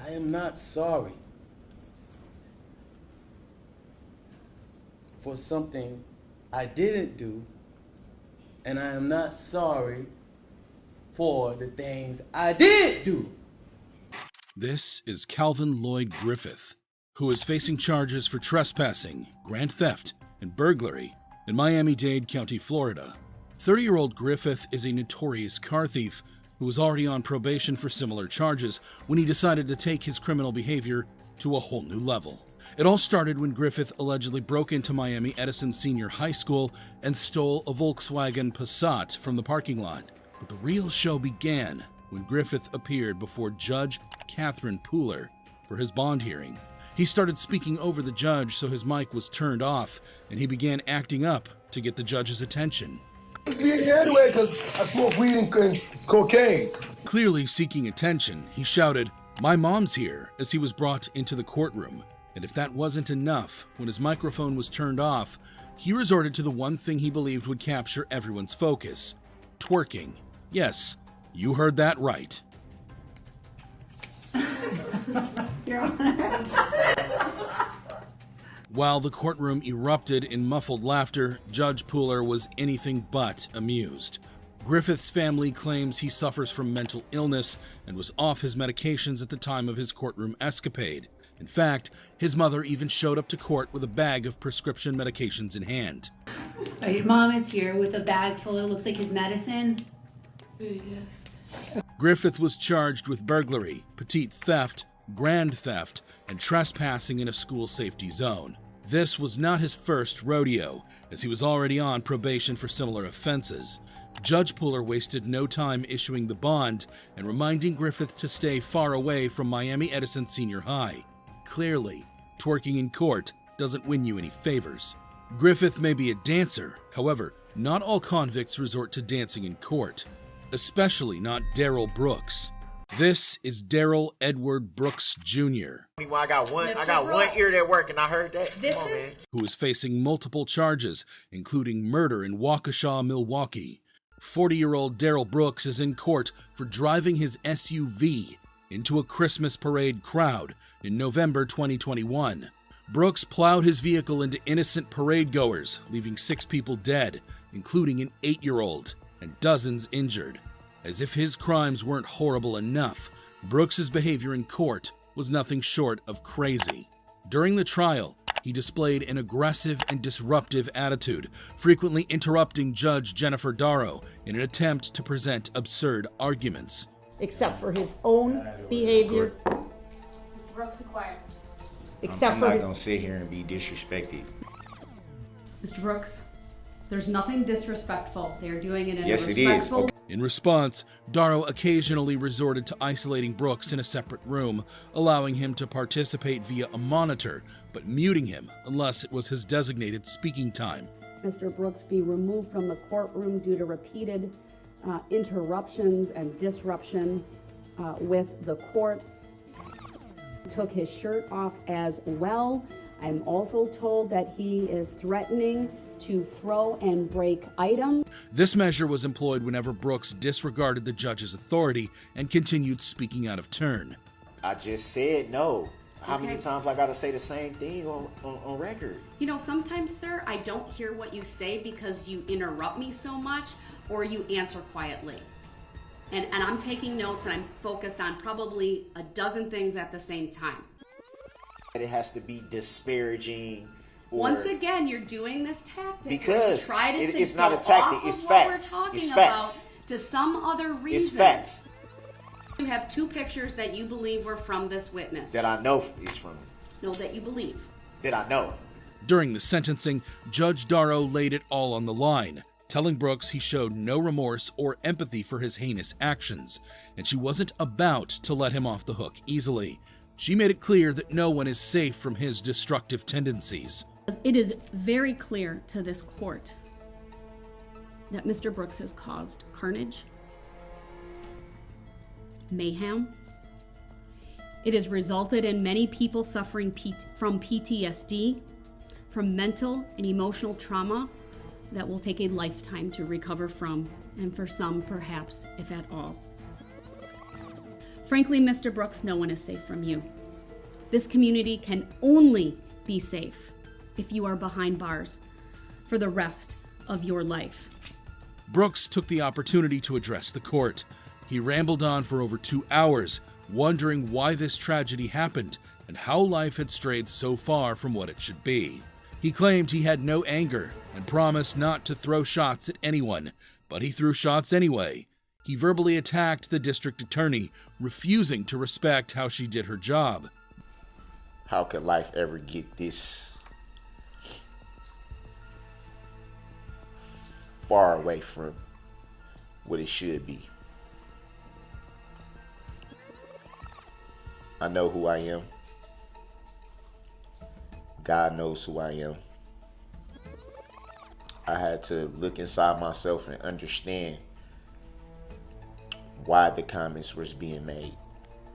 I am not sorry for something I didn't do, and I am not sorry for the things I did do. This is Calvin Lloyd Griffith, who is facing charges for trespassing, grand theft, and burglary in Miami-Dade County, Florida. 30-year-old Griffith is a notorious car thief who was already on probation for similar charges when he decided to take his criminal behavior to a whole new level. It all started when Griffith allegedly broke into Miami Edison Senior High School and stole a Volkswagen Passat from the parking lot. But the real show began when Griffith appeared before Judge Catherine Pooler for his bond hearing. He started speaking over the judge so his mic was turned off, and he began acting up to get the judge's attention. Anyway, because I smoke weed and cocaine. Clearly seeking attention, he shouted, "My mom's here," as he was brought into the courtroom. And if that wasn't enough, when his microphone was turned off, he resorted to the one thing he believed would capture everyone's focus: twerking. Yes, you heard that right. Your Honor. While the courtroom erupted in muffled laughter, Judge Pooler was anything but amused. Griffith's family claims he suffers from mental illness and was off his medications at the time of his courtroom escapade. In fact, his mother even showed up to court with a bag of prescription medications in hand. Oh, your mom is here with a bag full of, looks like his medicine. Yes. Griffith was charged with burglary, petite theft, grand theft, and trespassing in a school safety zone. This was not his first rodeo, as he was already on probation for similar offenses. Judge Pooler wasted no time issuing the bond and reminding Griffith to stay far away from Miami Edison Senior High. Clearly, twerking in court doesn't win you any favors. Griffith may be a dancer, however, not all convicts resort to dancing in court, especially not Darrell Brooks. This is Darrell Edward Brooks Jr., I got one ear that work, and I heard that. who is facing multiple charges, including murder in Waukesha, Milwaukee. 40-year-old Darrell Brooks is in court for driving his SUV into a Christmas parade crowd in November 2021. Brooks plowed his vehicle into innocent parade goers, leaving 6 people dead, including an 8-year-old, and dozens injured. As if his crimes weren't horrible enough, Brooks's behavior in court was nothing short of crazy. During the trial, he displayed an aggressive and disruptive attitude, frequently interrupting Judge Jennifer Darrow in an attempt to present absurd arguments. Except for his own behavior. Mr. Brooks, be quiet. Except I'm for not his... gonna sit here and be disrespected. Mr. Brooks, there's nothing disrespectful. They're doing it in Yes, a it is. respectful... In response, Darrow occasionally resorted to isolating Brooks in a separate room, allowing him to participate via a monitor, but muting him unless it was his designated speaking time. Mr. Brooks be removed from the courtroom due to repeated interruptions and disruption with the court. Took his shirt off as well. I'm also told that he is threatening to throw and break items. This measure was employed whenever Brooks disregarded the judge's authority and continued speaking out of turn. I just said no. How Okay. many times I gotta say the same thing on record? You know, sometimes, sir, I don't hear what you say because you interrupt me so much or you answer quietly. And I'm taking notes and I'm focused on probably a dozen things at the same time. It has to be disparaging. Or, Once again, you're doing this tactic. Because where you try to it's not go a tactic, off it's of what facts. we're talking It's about facts. to some other reason. It's facts You have 2 pictures that you believe were from this witness. that I know is from No, that you believe. that I know. During the sentencing, Judge Darrow laid it all on the line, telling Brooks he showed no remorse or empathy for his heinous actions, and she wasn't about to let him off the hook easily. She made it clear that no one is safe from his destructive tendencies. It is very clear to this court that Mr. Brooks has caused carnage, mayhem. It has resulted in many people suffering from PTSD, from mental and emotional trauma that will take a lifetime to recover from, and for some, perhaps, if at all. Frankly, Mr. Brooks, no one is safe from you. This community can only be safe if you are behind bars for the rest of your life. Brooks took the opportunity to address the court. He rambled on for over 2 hours, wondering why this tragedy happened and how life had strayed so far from what it should be. He claimed he had no anger and promised not to throw shots at anyone, but he threw shots anyway. He verbally attacked the district attorney, refusing to respect how she did her job. How could life ever get this far away from what it should be? I know who I am. God knows who I am. I had to look inside myself and understand why the comments was being made.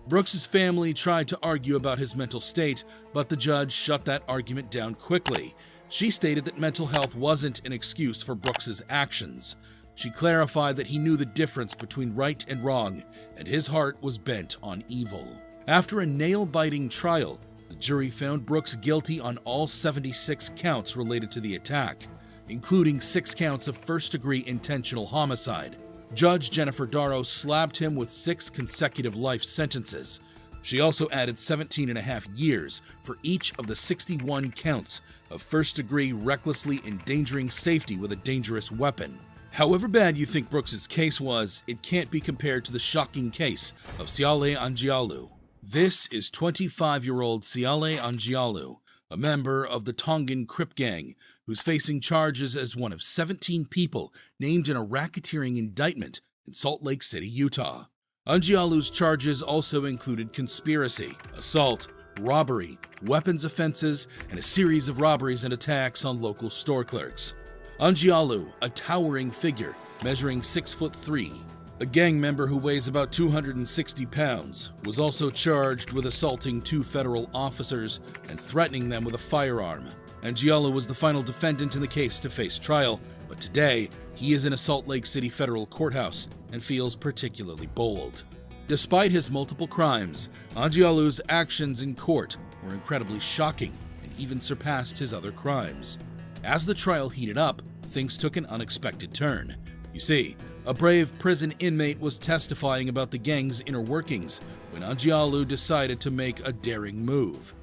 Brooks's family tried to argue about his mental state, but the judge shut that argument down quickly. She stated that mental health wasn't an excuse for Brooks's actions. She clarified that he knew the difference between right and wrong, and his heart was bent on evil. After a nail-biting trial, the jury found Brooks guilty on all 76 counts related to the attack, including 6 counts of first-degree intentional homicide. Judge Jennifer Darrow slapped him with 6 consecutive life sentences. She also added 17.5 years for each of the 61 counts of first-degree recklessly endangering safety with a dangerous weapon. However bad you think Brooks's case was, it can't be compared to the shocking case of Siale Angialu. This is 25-year-old Siale Angialu, a member of the Tongan Crip gang, who's facing charges as one of 17 people named in a racketeering indictment in Salt Lake City, Utah. Angialu's charges also included conspiracy, assault, robbery, weapons offenses, and a series of robberies and attacks on local store clerks. Angialu, a towering figure, measuring 6'3", a gang member who weighs about 260 pounds, was also charged with assaulting 2 federal officers and threatening them with a firearm. Angialu was the final defendant in the case to face trial, but today he is in a Salt Lake City federal courthouse and feels particularly bold. Despite his multiple crimes, Angialu's actions in court were incredibly shocking and even surpassed his other crimes. As the trial heated up, things took an unexpected turn. You see, a brave prison inmate was testifying about the gang's inner workings when Angialu decided to make a daring move.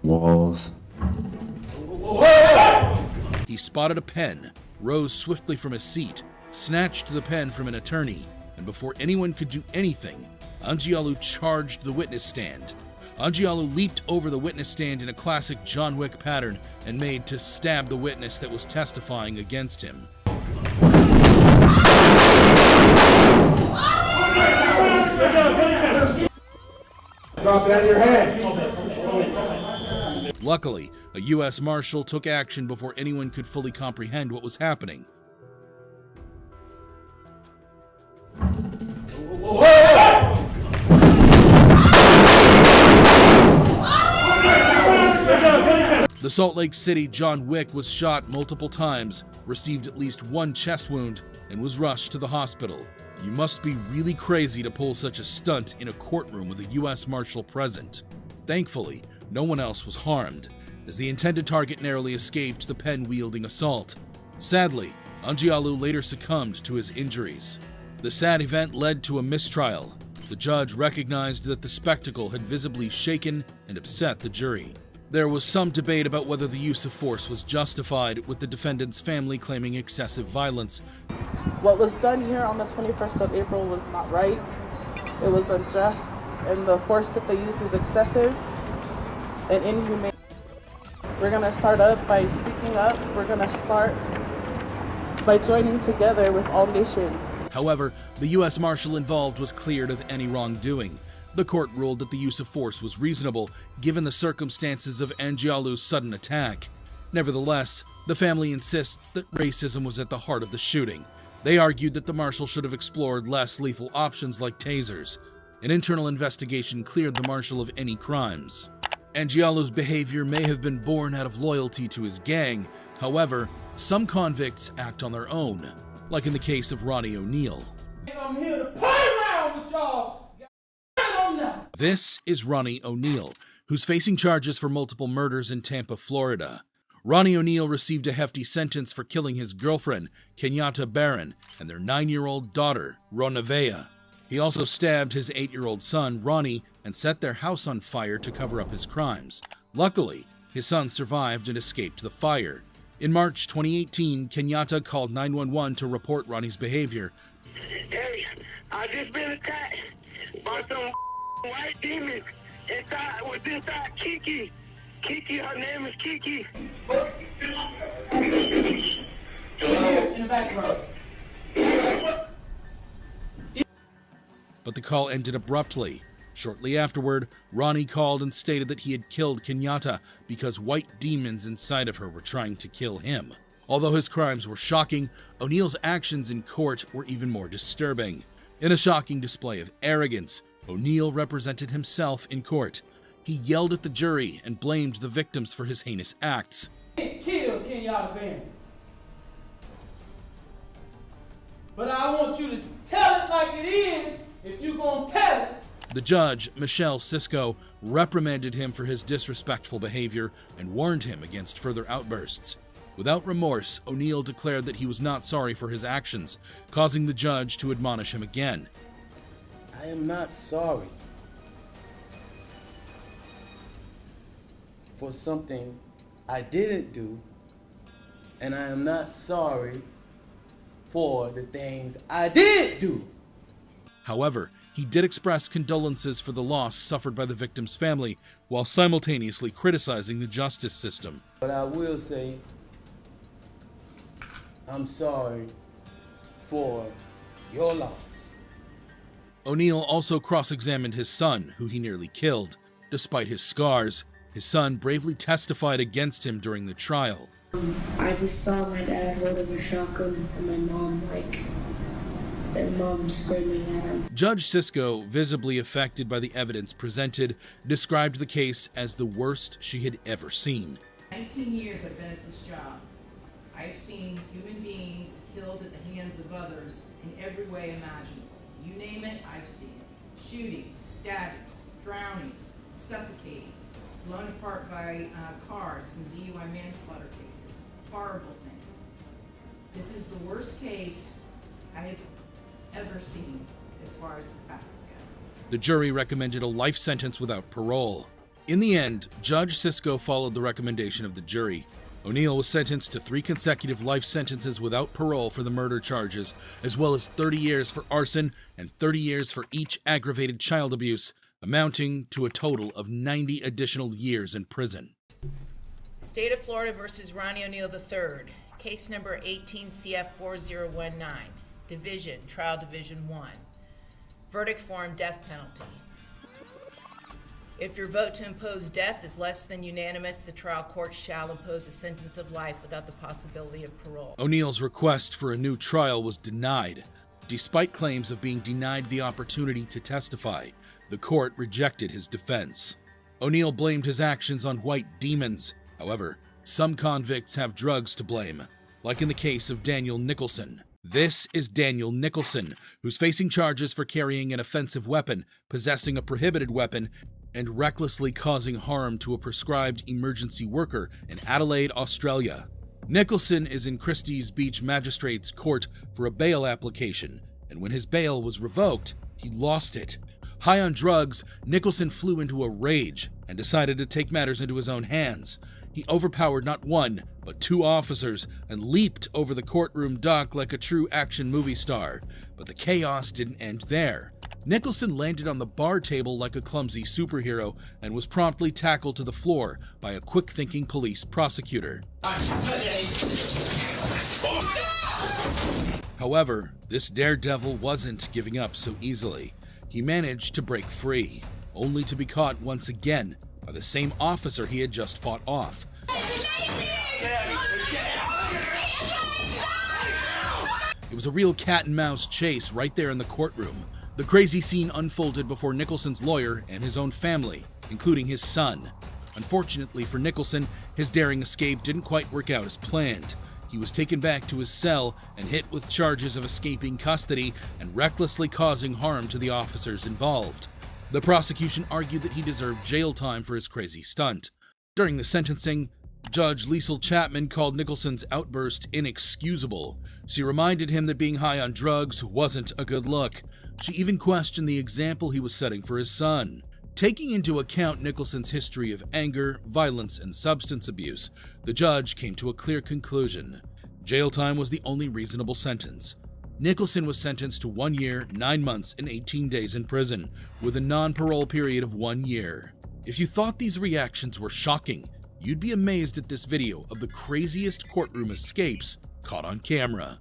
Walls. He spotted a pen, rose swiftly from his seat, snatched the pen from an attorney, and before anyone could do anything, Angialu charged the witness stand. Angialu leaped over the witness stand in a classic John Wick pattern and made to stab the witness that was testifying against him. Drop it out of your hand. Luckily, a U.S. Marshal took action before anyone could fully comprehend what was happening. The Salt Lake City John Wick was shot multiple times, received at least 1 chest wound, and was rushed to the hospital. You must be really crazy to pull such a stunt in a courtroom with a U.S. Marshal present. Thankfully, no one else was harmed, as the intended target narrowly escaped the pen-wielding assault. Sadly, Angialu later succumbed to his injuries. The sad event led to a mistrial. The judge recognized that the spectacle had visibly shaken and upset the jury. There was some debate about whether the use of force was justified, with the defendant's family claiming excessive violence. What was done here on the 21st of April was not right. It was unjust, and the force that they used was excessive and inhumane. We're going to start up by speaking up. We're going to start by joining together with all nations. However, the U.S. Marshal involved was cleared of any wrongdoing. The court ruled that the use of force was reasonable, given the circumstances of Angialu's sudden attack. Nevertheless, the family insists that racism was at the heart of the shooting. They argued that the marshal should have explored less lethal options like tasers. An internal investigation cleared the marshal of any crimes. Angialu's behavior may have been born out of loyalty to his gang. However, some convicts act on their own, like in the case of Ronnie O'Neill. I'm here to play around with y'all. call. Get now. This is Ronnie O'Neal, who's facing charges for multiple murders in Tampa, Florida. Ronnie O'Neal received a hefty sentence for killing his girlfriend, Kenyatta Barron, and their 9-year-old daughter, Ronavea. He also stabbed his 8-year-old son, Ronnie, and set their house on fire to cover up his crimes. Luckily, his son survived and escaped the fire. In March 2018, Kenyatta called 911 to report Ronnie's behavior. Hey, I just been attacked by some white demons inside Kiki. Kiki, her name is Kiki. In the back row. But the call ended abruptly. Shortly afterward, Ronnie called and stated that he had killed Kenyatta because white demons inside of her were trying to kill him. Although his crimes were shocking, O'Neal's actions in court were even more disturbing. In a shocking display of arrogance, O'Neal represented himself in court. He yelled at the jury and blamed the victims for his heinous acts. Kill Kenyatta Barron. But I want you to tell it like it is if you gonna tell it. The judge, Michelle Cisco, reprimanded him for his disrespectful behavior and warned him against further outbursts. Without remorse, O'Neal declared that he was not sorry for his actions, causing the judge to admonish him again. I am not sorry for something I didn't do, and I am not sorry for the things I did do. However, he did express condolences for the loss suffered by the victim's family, while simultaneously criticizing the justice system. But I will say, I'm sorry for your loss. O'Neal also cross-examined his son, who he nearly killed. Despite his scars, his son bravely testified against him during the trial. I just saw my dad holding a shotgun and my mom and mom screaming at him. Judge Cisco, visibly affected by the evidence presented, described the case as the worst she had ever seen. 19 years I've been at this job. I've seen human beings killed at the hands of others in every way imaginable. You name it, I've seen it. Shootings, stabbings, drownings, suffocatings, blown apart by cars, some DUI manslaughter cases, horrible things. This is the worst case I have ever seen as far as the facts go. The jury recommended a life sentence without parole. In the end, Judge Cisco followed the recommendation of the jury. O'Neal was sentenced to 3 consecutive life sentences without parole for the murder charges, as well as 30 years for arson and 30 years for each aggravated child abuse, amounting to a total of 90 additional years in prison. State of Florida versus Ronnie O'Neal III, case number 18 CF 4019, Division, Trial Division 1. Verdict form, death penalty. If your vote to impose death is less than unanimous, the trial court shall impose a sentence of life without the possibility of parole. O'Neal's request for a new trial was denied. Despite claims of being denied the opportunity to testify, the court rejected his defense. O'Neal blamed his actions on white demons. However, some convicts have drugs to blame, like in the case of Daniel Nicholson. This is Daniel Nicholson, who's facing charges for carrying an offensive weapon, possessing a prohibited weapon, and recklessly causing harm to a prescribed emergency worker in Adelaide, Australia. Nicholson is in Christie's Beach Magistrates Court for a bail application, and when his bail was revoked, he lost it. High on drugs, Nicholson flew into a rage and decided to take matters into his own hands. He overpowered not one, but 2 officers and leaped over the courtroom dock like a true action movie star. But the chaos didn't end there. Nicholson landed on the bar table like a clumsy superhero and was promptly tackled to the floor by a quick-thinking police prosecutor. However, this daredevil wasn't giving up so easily. He managed to break free, only to be caught once again by the same officer he had just fought off. It was a real cat-and-mouse chase right there in the courtroom. The crazy scene unfolded before Nicholson's lawyer and his own family, including his son. Unfortunately for Nicholson, his daring escape didn't quite work out as planned. he was taken back to his cell and hit with charges of escaping custody and recklessly causing harm to the officers involved. The prosecution argued that he deserved jail time for his crazy stunt. During the sentencing, Judge Liesl Chapman called Nicholson's outburst inexcusable. She reminded him that being high on drugs wasn't a good look. She even questioned the example he was setting for his son. Taking into account Nicholson's history of anger, violence, and substance abuse, the judge came to a clear conclusion. Jail time was the only reasonable sentence. Nicholson was sentenced to 1 year, 9 months, and 18 days in prison, with a non-parole period of 1 year. If you thought these reactions were shocking, you'd be amazed at this video of the craziest courtroom escapes caught on camera.